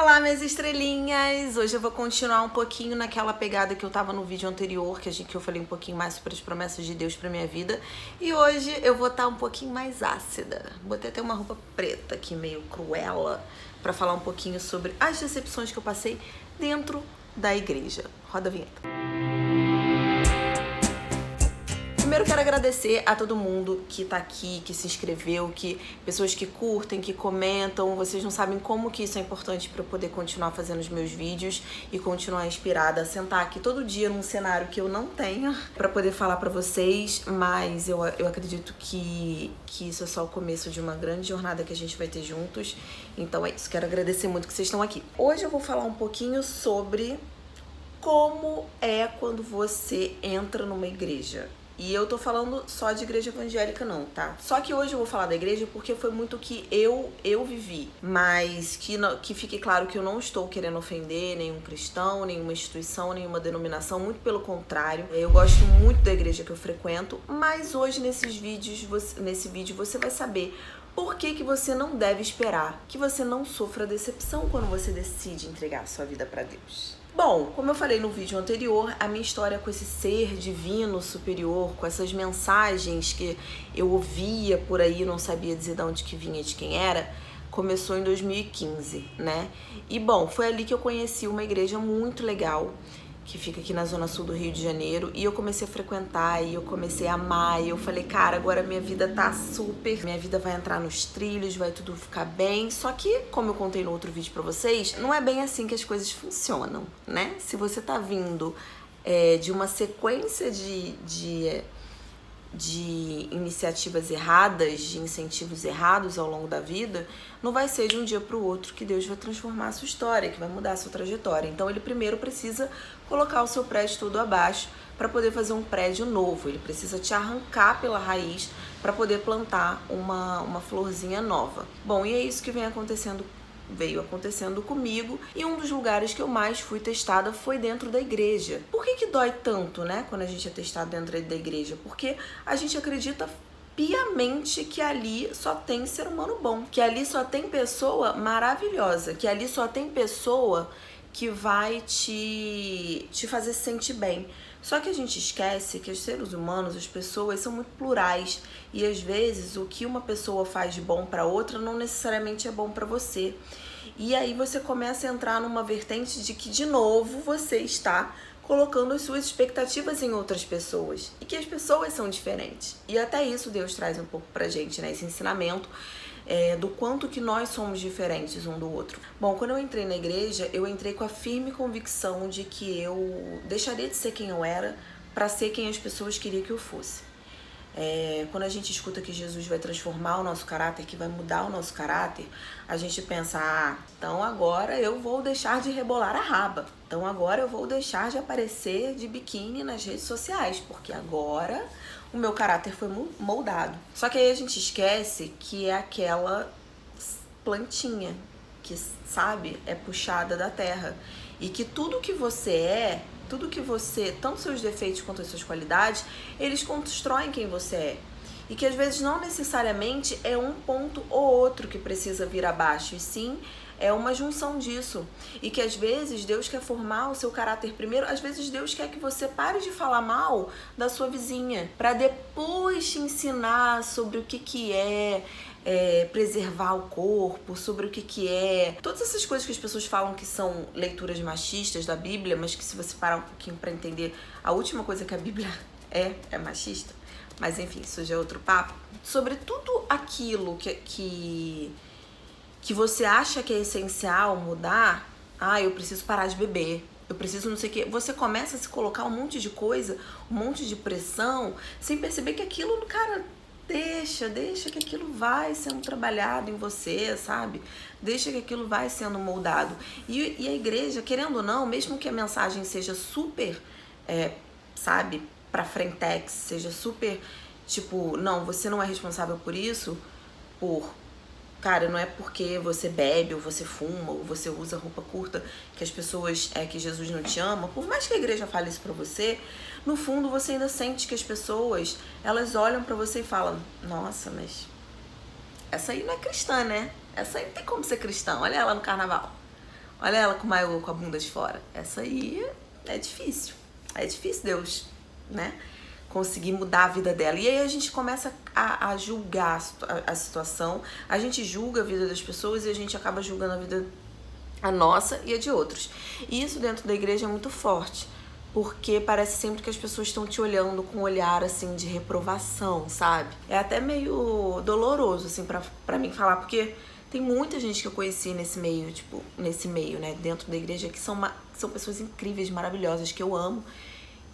Olá, minhas estrelinhas! Hoje eu vou continuar um pouquinho naquela pegada que eu tava no vídeo anterior, que eu falei um pouquinho mais sobre as promessas de Deus pra minha vida. E hoje eu vou estar um pouquinho mais ácida. Botei até uma roupa preta aqui, meio cruela, pra falar um pouquinho sobre as decepções que eu passei dentro da igreja. Roda a vinheta. Primeiro quero agradecer a todo mundo que tá aqui, que se inscreveu, pessoas que curtem, que comentam. Vocês não sabem como que isso é importante para eu poder continuar fazendo os meus vídeos e continuar inspirada a sentar aqui todo dia num cenário que eu não tenho para poder falar para vocês, mas eu acredito que isso é só o começo de uma grande jornada que a gente vai ter juntos. Então é isso, quero agradecer muito que vocês estão aqui. Hoje eu vou falar um pouquinho sobre como é quando você entra numa igreja. E eu tô falando só de igreja evangélica não, tá? Só que hoje eu vou falar da igreja porque foi muito que eu vivi. Mas que fique claro que eu não estou querendo ofender nenhum cristão, nenhuma instituição, nenhuma denominação. Muito pelo contrário. Eu gosto muito da igreja que eu frequento. Mas hoje nesse vídeo você vai saber por que você não deve esperar que você não sofra decepção quando você decide entregar a sua vida para Deus. Bom, como eu falei no vídeo anterior, a minha história com esse ser divino superior, com essas mensagens que eu ouvia por aí, não sabia dizer de onde que vinha, de quem era, começou em 2015, né? E bom, foi ali que eu conheci uma igreja muito legal, que fica aqui na zona sul do Rio de Janeiro, e eu comecei a frequentar, e eu comecei a amar, e eu falei, cara, agora minha vida tá super, minha vida vai entrar nos trilhos, vai tudo ficar bem, só que, como eu contei no outro vídeo pra vocês, não é bem assim que as coisas funcionam, né? Se você tá vindo de uma sequência de iniciativas erradas, de incentivos errados ao longo da vida, não vai ser de um dia para o outro que Deus vai transformar a sua história, que vai mudar a sua trajetória. Então ele primeiro precisa colocar o seu prédio todo abaixo para poder fazer um prédio novo. Ele precisa te arrancar pela raiz para poder plantar uma florzinha nova. Bom, e é isso que veio acontecendo comigo, e um dos lugares que eu mais fui testada foi dentro da igreja. Por que dói tanto, né, quando a gente é testado dentro da igreja? Porque a gente acredita piamente que ali só tem ser humano bom, que ali só tem pessoa maravilhosa, que ali só tem pessoa que vai te fazer se sentir bem. Só que a gente esquece que os seres humanos, as pessoas, são muito plurais. E às vezes o que uma pessoa faz de bom para outra não necessariamente é bom para você. E aí você começa a entrar numa vertente de que, de novo, você está colocando as suas expectativas em outras pessoas. E que as pessoas são diferentes. E até isso Deus traz um pouco pra gente, né? Esse ensinamento do quanto que nós somos diferentes um do outro. Bom, quando eu entrei na igreja, eu entrei com a firme convicção de que eu deixaria de ser quem eu era para ser quem as pessoas queriam que eu fosse. Quando a gente escuta que Jesus vai transformar o nosso caráter, que vai mudar o nosso caráter, a gente pensa, então agora eu vou deixar de rebolar a raba, então agora eu vou deixar de aparecer de biquíni nas redes sociais, porque agora o meu caráter foi moldado. Só que aí a gente esquece que é aquela plantinha que, sabe, é puxada da terra, e que tudo que você tanto seus defeitos quanto as suas qualidades, eles constroem quem você é. E que às vezes não necessariamente é um ponto ou outro que precisa vir abaixo, e sim é uma junção disso. E que às vezes Deus quer formar o seu caráter primeiro, às vezes Deus quer que você pare de falar mal da sua vizinha, para depois te ensinar sobre o que é preservar o corpo, sobre o que é todas essas coisas que as pessoas falam que são leituras machistas da Bíblia, mas que se você parar um pouquinho para entender, a última coisa que a Bíblia é machista. Mas enfim, isso já é outro papo. Sobre tudo aquilo que você acha que é essencial mudar, eu preciso parar de beber, eu preciso não sei o que, você começa a se colocar um monte de coisa, um monte de pressão, sem perceber que aquilo, cara, deixa que aquilo vai sendo trabalhado em você, sabe? Deixa que aquilo vai sendo moldado. E a igreja, querendo ou não, mesmo que a mensagem seja super, sabe, pra frentex, seja super, tipo, não, você não é responsável por isso, cara, não é porque você bebe, ou você fuma, ou você usa roupa curta, que as pessoas, que Jesus não te ama. Por mais que a igreja fale isso pra você, no fundo você ainda sente que as pessoas, elas olham pra você e falam, nossa, mas essa aí não é cristã, né? Essa aí não tem como ser cristã, olha ela no carnaval. Olha ela com o maiô, com a bunda de fora. Essa aí é difícil. É difícil Deus, né, conseguir mudar a vida dela. E aí a gente começa a julgar a situação, a gente julga a vida das pessoas e a gente acaba julgando a vida, a nossa e a de outros. E isso dentro da igreja é muito forte, porque parece sempre que as pessoas estão te olhando com um olhar, assim, de reprovação, sabe? É até meio doloroso, assim, pra mim falar, porque tem muita gente que eu conheci nesse meio, né, dentro da igreja, que são pessoas incríveis, maravilhosas, que eu amo,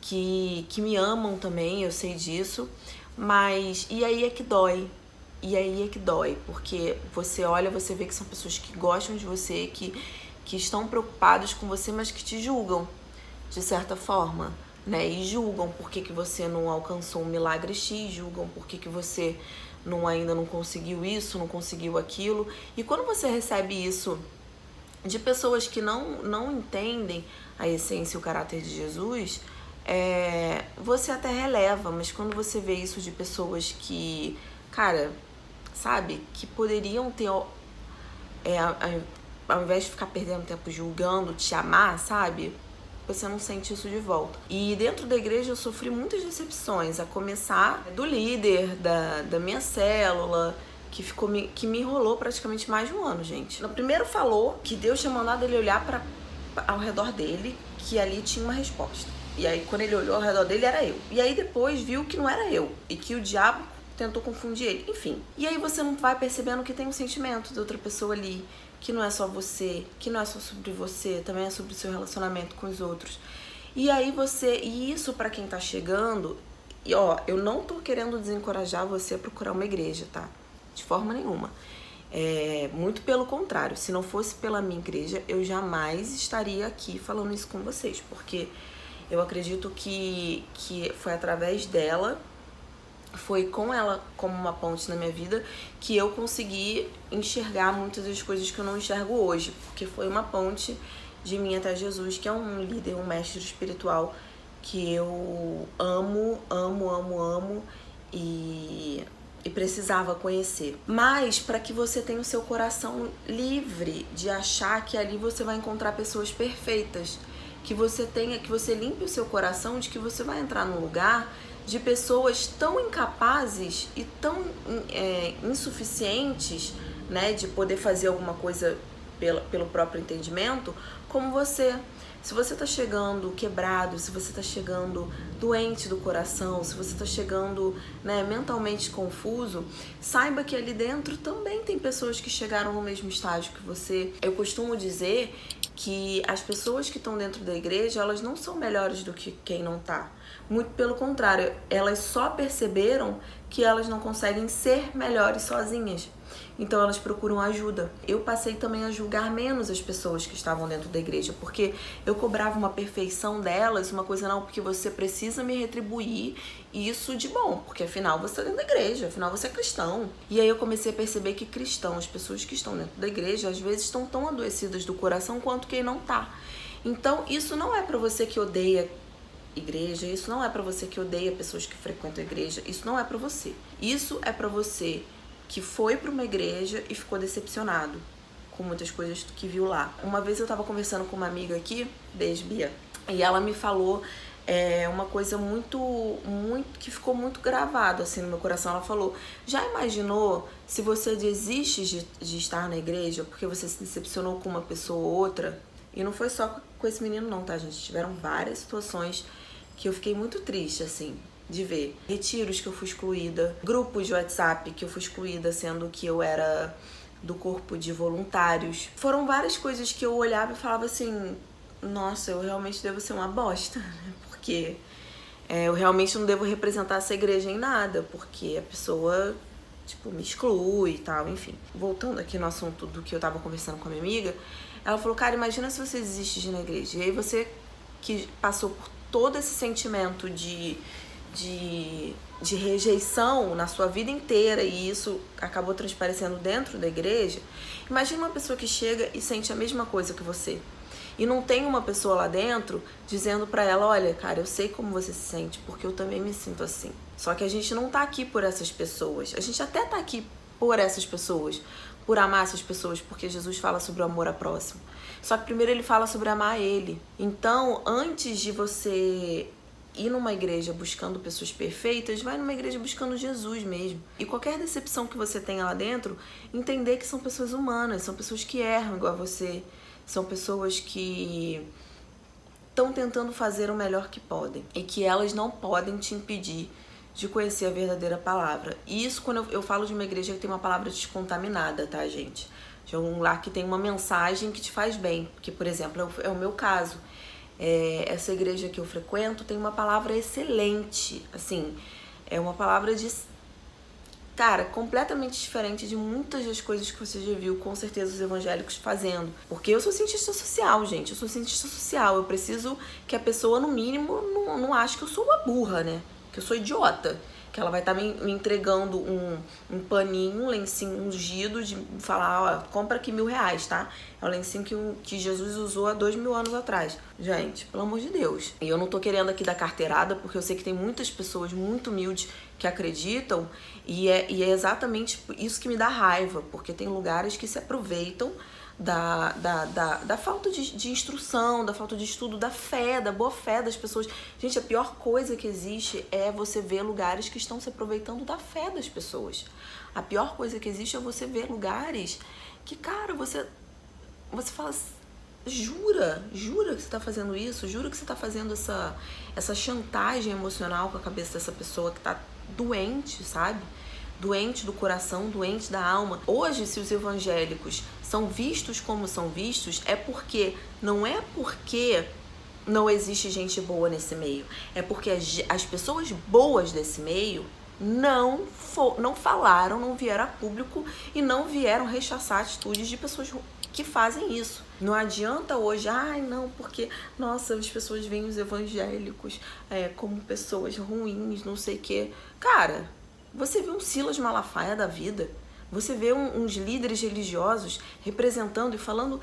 que me amam também, eu sei disso, mas e aí é que dói. E aí é que dói, porque você olha, você vê que são pessoas que gostam de você, que estão preocupados com você, mas que te julgam, de certa forma, né? E julgam por que você não alcançou um milagre X, julgam por que você ainda não conseguiu isso, não conseguiu aquilo. E quando você recebe isso de pessoas que não entendem a essência e o caráter de Jesus, você até releva, mas quando você vê isso de pessoas que, cara, sabe, que poderiam ter, ao invés de ficar perdendo tempo julgando, te amar, sabe, você não sente isso de volta. E dentro da igreja eu sofri muitas decepções, a começar do líder da minha célula, que me enrolou praticamente mais de um ano, gente. No primeiro falou que Deus tinha mandado ele olhar ao redor dele, que ali tinha uma resposta. E aí quando ele olhou ao redor dele era eu. E aí depois viu que não era eu e que o diabo tentou confundir ele, enfim. E aí você não vai percebendo que tem um sentimento de outra pessoa ali, que não é só você, que não é só sobre você, também é sobre o seu relacionamento com os outros. E aí e isso pra quem tá chegando, e ó, eu não tô querendo desencorajar você a procurar uma igreja, tá? De forma nenhuma. Muito pelo contrário, se não fosse pela minha igreja, eu jamais estaria aqui falando isso com vocês, porque eu acredito que foi através dela, foi com ela como uma ponte na minha vida que eu consegui enxergar muitas das coisas que eu não enxergo hoje, porque foi uma ponte de mim até Jesus, que é um líder, um mestre espiritual que eu amo e precisava conhecer. Mas para que você tenha o seu coração livre de achar que ali você vai encontrar pessoas perfeitas, que você limpe o seu coração de que você vai entrar num lugar de pessoas tão incapazes e tão insuficientes, né, de poder fazer alguma coisa pelo próprio entendimento, como você. Se você tá chegando quebrado, se você tá chegando doente do coração, se você tá chegando, né, mentalmente confuso, saiba que ali dentro também tem pessoas que chegaram no mesmo estágio que você. Eu costumo dizer que as pessoas que estão dentro da igreja, elas não são melhores do que quem não tá. Muito pelo contrário, elas só perceberam que elas não conseguem ser melhores sozinhas. Então elas procuram ajuda. Eu passei também a julgar menos as pessoas que estavam dentro da igreja, porque eu cobrava uma perfeição delas, uma coisa não, porque você precisa me retribuir isso de bom, porque afinal você está dentro da igreja, afinal você é cristão. E aí eu comecei a perceber que cristãos, pessoas que estão dentro da igreja, às vezes estão tão adoecidas do coração quanto quem não tá. Então isso não é para você que odeia igreja, isso não é para você que odeia pessoas que frequentam a igreja, isso não é para você. Isso é para você que foi para uma igreja e ficou decepcionado com muitas coisas que viu lá. Uma vez eu tava conversando com uma amiga aqui, beijo, Bia, e ela me falou uma coisa que ficou muito gravado assim no meu coração. Ela falou: já imaginou se você desiste de estar na igreja porque você se decepcionou com uma pessoa ou outra? E não foi só com esse menino não, tá, gente? Tiveram várias situações que eu fiquei muito triste, assim, de ver. Retiros que eu fui excluída, grupos de WhatsApp que eu fui excluída, sendo que eu era do corpo de voluntários. Foram várias coisas que eu olhava e falava assim: nossa, eu realmente devo ser uma bosta, né? Porque eu realmente não devo representar essa igreja em nada, porque a pessoa, tipo, me exclui e tal, enfim. Voltando aqui no assunto do que eu tava conversando com a minha amiga, ela falou: cara, imagina se você desiste de ir na igreja. E aí você que passou por todo esse sentimento de rejeição na sua vida inteira e isso acabou transparecendo dentro da igreja, imagina uma pessoa que chega e sente a mesma coisa que você e não tem uma pessoa lá dentro dizendo pra ela: olha, cara, eu sei como você se sente, porque eu também me sinto assim. Só que a gente não tá aqui por essas pessoas, a gente até tá aqui por essas pessoas, por amar essas pessoas, porque Jesus fala sobre o amor ao próximo. Só que primeiro ele fala sobre amar ele. Então, antes de você ir numa igreja buscando pessoas perfeitas, vai numa igreja buscando Jesus mesmo. E qualquer decepção que você tenha lá dentro, entender que são pessoas humanas, são pessoas que erram igual a você, são pessoas que estão tentando fazer o melhor que podem e que elas não podem te impedir de conhecer a verdadeira palavra. E isso quando eu falo de uma igreja que tem uma palavra descontaminada, tá, gente? De um lar que tem uma mensagem que te faz bem. Que, por exemplo, é o meu caso. Essa igreja que eu frequento tem uma palavra excelente. Assim, é uma palavra de... Cara, completamente diferente de muitas das coisas que você já viu, com certeza, os evangélicos fazendo. Porque eu sou cientista social, gente. Eu sou cientista social. Eu preciso que a pessoa, no mínimo, não ache que eu sou uma burra, né? Que eu sou idiota. Que ela vai estar me entregando um paninho, um lencinho ungido de falar, ó, compra aqui R$1.000, tá? É o lencinho que Jesus usou há 2.000 anos atrás. Gente, pelo amor de Deus. E eu não tô querendo aqui dar carteirada, porque eu sei que tem muitas pessoas muito humildes que acreditam, e é exatamente isso que me dá raiva, porque tem lugares que se aproveitam da falta de instrução, da falta de estudo, da fé, da boa fé das pessoas. Gente, a pior coisa que existe é você ver lugares que estão se aproveitando da fé das pessoas. A pior coisa que existe é você ver lugares que, cara, você fala, jura que você tá fazendo isso, jura que você tá fazendo essa chantagem emocional com a cabeça dessa pessoa que tá doente, sabe? Doente do coração, doente da alma. Hoje, se os evangélicos são vistos como são vistos, não é porque não existe gente boa nesse meio, é porque as pessoas boas desse meio não falaram, não vieram a público e não vieram rechaçar atitudes de pessoas que fazem isso. Não adianta hoje, não, porque, nossa, as pessoas veem os evangélicos como pessoas ruins, não sei o quê. Cara, você vê um Silas Malafaia da vida, você vê uns líderes religiosos representando e falando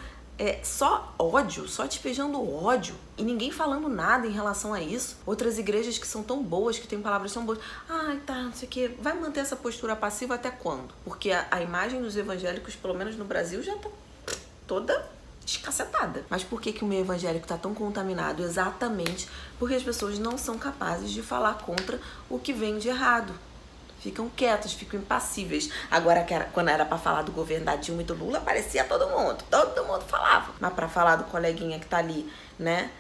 só ódio, só despejando ódio, e ninguém falando nada em relação a isso. Outras igrejas que são tão boas, que têm palavras tão boas, não sei o que, vai manter essa postura passiva até quando? Porque a imagem dos evangélicos, pelo menos no Brasil, já tá toda escacetada. Mas por que o meio evangélico tá tão contaminado? Exatamente porque as pessoas não são capazes de falar contra o que vem de errado. Ficam quietas, ficam impassíveis. Agora, quando era pra falar do governo da Dilma e do Lula, aparecia todo mundo falava. Mas pra falar do coleguinha que tá ali, né,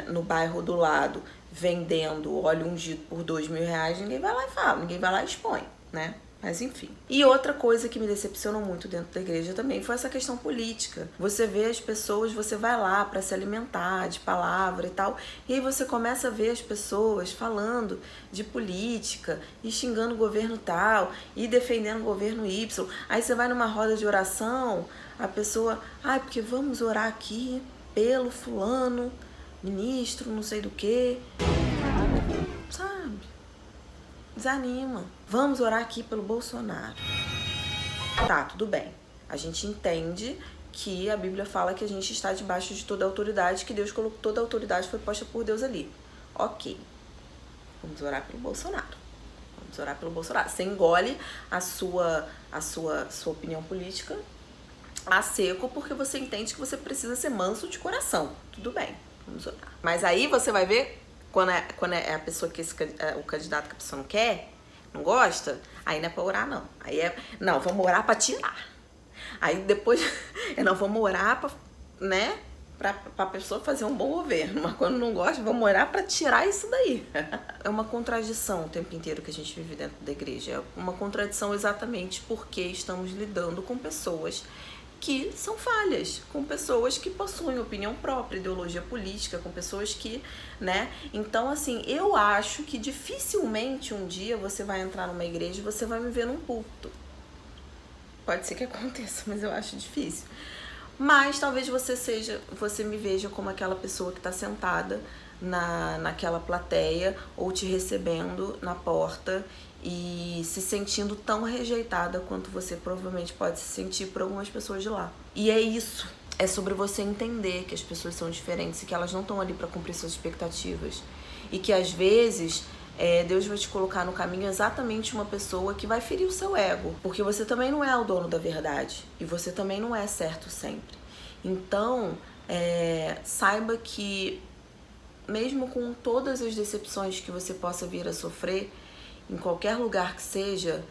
no bairro do lado, vendendo óleo ungido por R$2.000, ninguém vai lá e fala, ninguém vai lá e expõe, né? Mas enfim. E outra coisa que me decepcionou muito dentro da igreja também foi essa questão política. Você vê as pessoas, você vai lá para se alimentar de palavra e tal, e aí você começa a ver as pessoas falando de política e xingando o governo tal e defendendo o governo Y. Aí você vai numa roda de oração, a pessoa, porque vamos orar aqui pelo fulano, ministro, não sei do quê. Sabe? Desanima. Vamos orar aqui pelo Bolsonaro. Tá, tudo bem. A gente entende que a Bíblia fala que a gente está debaixo de toda a autoridade, que Deus colocou, toda a autoridade foi posta por Deus ali. Ok. Vamos orar pelo Bolsonaro. Vamos orar pelo Bolsonaro. Você engole a sua opinião política a seco, porque você entende que você precisa ser manso de coração. Tudo bem. Vamos orar. Mas aí você vai ver, quando é a pessoa que o candidato que a pessoa não quer, não gosta, aí não é pra orar, não. Aí não, vamos orar pra tirar. Aí depois, não, vamos orar pra pessoa fazer um bom governo. Mas quando não gosta, vamos orar pra tirar isso daí. É uma contradição o tempo inteiro que a gente vive dentro da igreja. É uma contradição exatamente porque estamos lidando com pessoas que são falhas, com pessoas que possuem opinião própria, ideologia política, com pessoas que, né? Então, assim, eu acho que dificilmente um dia você vai entrar numa igreja e você vai me ver num púlpito. Pode ser que aconteça, mas eu acho difícil. Mas talvez você me veja como aquela pessoa que está sentada naquela plateia ou te recebendo na porta e se sentindo tão rejeitada quanto você provavelmente pode se sentir por algumas pessoas de lá. E é isso. É sobre você entender que as pessoas são diferentes e que elas não estão ali para cumprir suas expectativas. E que às vezes Deus vai te colocar no caminho exatamente uma pessoa que vai ferir o seu ego. Porque você também não é o dono da verdade. E você também não é certo sempre. Então, saiba que mesmo com todas as decepções que você possa vir a sofrer, em qualquer lugar que seja,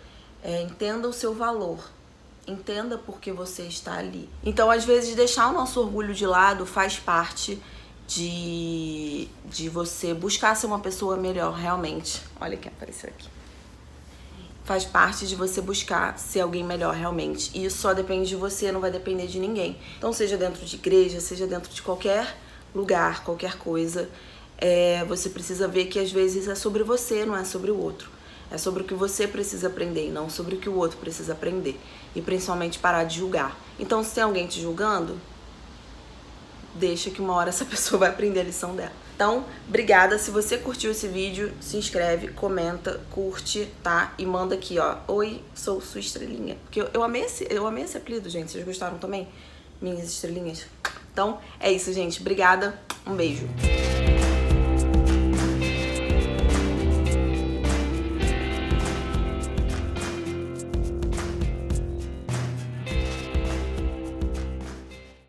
entenda o seu valor. Entenda por que você está ali. Então, às vezes, deixar o nosso orgulho de lado faz parte de você buscar ser uma pessoa melhor, realmente. Olha quem apareceu aqui. Faz parte de você buscar ser alguém melhor, realmente. E isso só depende de você, não vai depender de ninguém. Então, seja dentro de igreja, seja dentro de qualquer lugar, qualquer coisa, você precisa ver que às vezes é sobre você, não é sobre o outro. É sobre o que você precisa aprender e não sobre o que o outro precisa aprender. E principalmente parar de julgar. Então, se tem alguém te julgando, deixa que uma hora essa pessoa vai aprender a lição dela. Então, obrigada. Se você curtiu esse vídeo, se inscreve, comenta, curte, tá? E manda aqui, ó. Oi, sou sua estrelinha. Porque eu amei esse apelido, gente. Vocês gostaram também? Minhas estrelinhas? Então, é isso, gente. Obrigada. Um beijo.